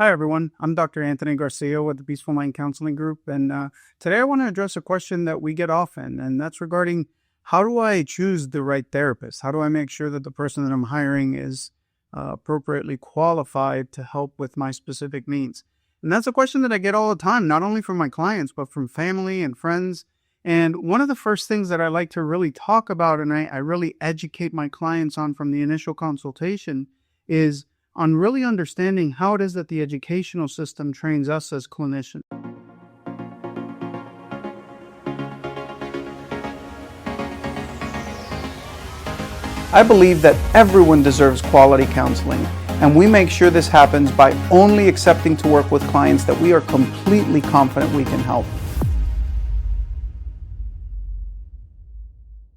Hi, everyone. I'm Dr. Anthony Garcia with the Peaceful Mind Counseling Group. And today I want to address a question that we get often, and that's regarding how do I choose the right therapist? How do I make sure that the person that I'm hiring is appropriately qualified to help with my specific needs? And that's a question that I get all the time, not only from my clients, but from family and friends. And one of the first things that I like to really talk about and I really educate my clients on from the initial consultation is on really understanding how it is that the educational system trains us as clinicians. I believe that everyone deserves quality counseling, and we make sure this happens by only accepting to work with clients that we are completely confident we can help.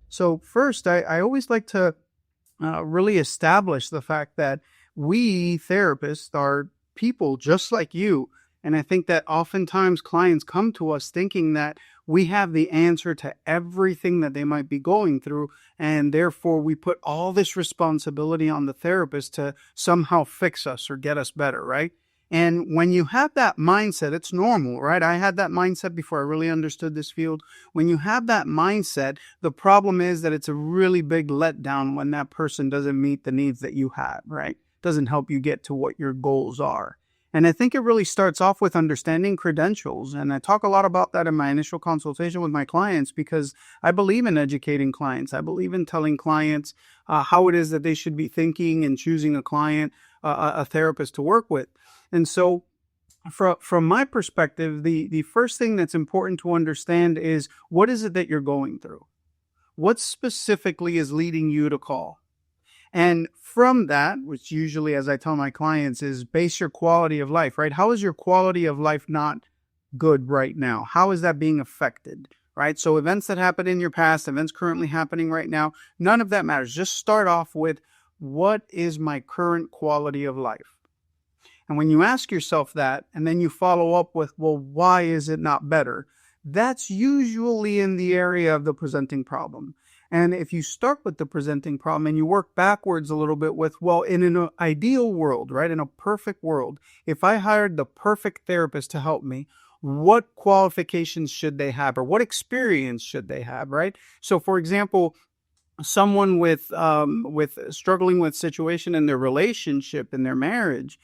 So first, I always like to really establish the fact that we therapists are people just like you. And I think that oftentimes clients come to us thinking that we have the answer to everything that they might be going through. And therefore, we put all this responsibility on the therapist to somehow fix us or get us better, right? And when you have that mindset, it's normal, right? I had that mindset before I really understood this field. When you have that mindset, the problem is that it's a really big letdown when that person doesn't meet the needs that you have, right? Doesn't help you get to what your goals are. And I think it really starts off with understanding credentials. And I talk a lot about that in my initial consultation with my clients because I believe in educating clients. I believe in telling clients how it is that they should be thinking and choosing a therapist to work with. And so from my perspective, the first thing that's important to understand is what is it that you're going through? What specifically is leading you to call? And from that, which usually, as I tell my clients, is base your quality of life, right? How is your quality of life not good right now? How is that being affected, right? So events that happened in your past, events currently happening right now, none of that matters. Just start off with what is my current quality of life? And when you ask yourself that, and then you follow up with, well, why is it not better? That's usually in the area of the presenting problem. And if you start with the presenting problem and you work backwards a little bit with, well, in an ideal world, right, in a perfect world, if I hired the perfect therapist to help me, what qualifications should they have or what experience should they have, right? So, for example, someone with struggling with situation in their relationship, in their marriage,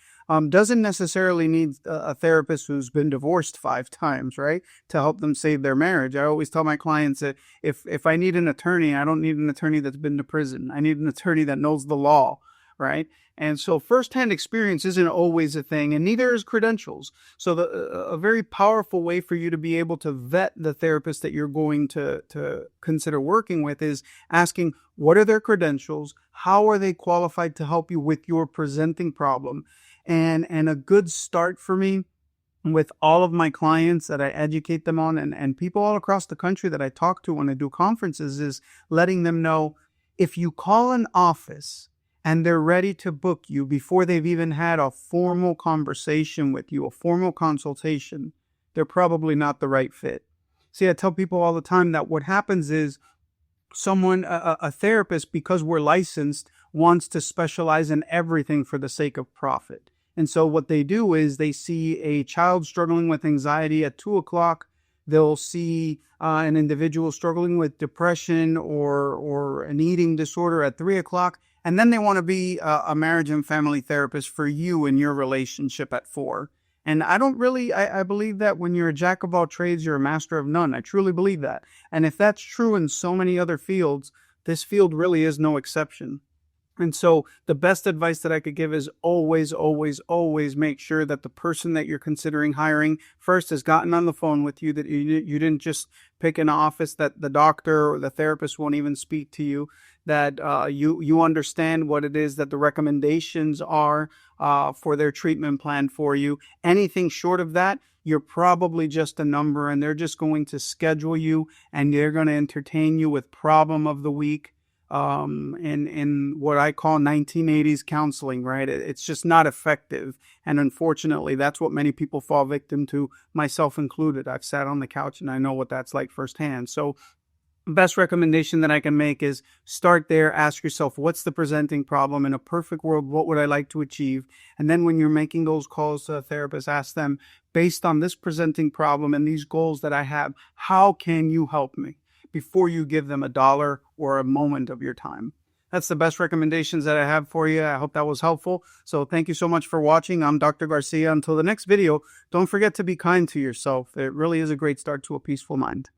doesn't necessarily need a therapist who's been divorced 5 times, right, to help them save their marriage. I always tell my clients that if I need an attorney, I don't need an attorney that's been to prison. I need an attorney that knows the law, right? And so firsthand experience isn't always a thing, and neither is credentials. So a very powerful way for you to be able to vet the therapist that you're going to consider working with is asking, what are their credentials? How are they qualified to help you with your presenting problem? And a good start for me with all of my clients that I educate them on and people all across the country that I talk to when I do conferences is letting them know if you call an office and they're ready to book you before they've even had a formal conversation with you, a formal consultation, they're probably not the right fit. See, I tell people all the time that what happens is a therapist, because we're licensed, wants to specialize in everything for the sake of profit. And so what they do is they see a child struggling with anxiety at 2 o'clock. They'll see an individual struggling with depression or an eating disorder at 3 o'clock. And then they want to be a marriage and family therapist for you in your relationship at 4. And I believe that when you're a jack of all trades, you're a master of none. I truly believe that. And if that's true in so many other fields, this field really is no exception. And so the best advice that I could give is always, always, always make sure that the person that you're considering hiring first has gotten on the phone with you, that you didn't just pick an office that the doctor or the therapist won't even speak to you, that you understand what it is that the recommendations are for their treatment plan for you. Anything short of that, you're probably just a number and they're just going to schedule you and they're going to entertain you with problem of the week. In what I call 1980s counseling, right? It's just not effective. And unfortunately, that's what many people fall victim to, myself included. I've sat on the couch and I know what that's like firsthand. So Best recommendation that I can make is start there. Ask yourself, what's the presenting problem? In a perfect world, what would I like to achieve? And then when you're making those calls to a therapist, ask them, based on this presenting problem and these goals that I have, how can you help me? Before you give them a dollar or a moment of your time. That's the best recommendations that I have for you. I hope that was helpful. So thank you so much for watching. I'm Dr. Garcia. Until the next video, don't forget to be kind to yourself. It really is a great start to a peaceful mind.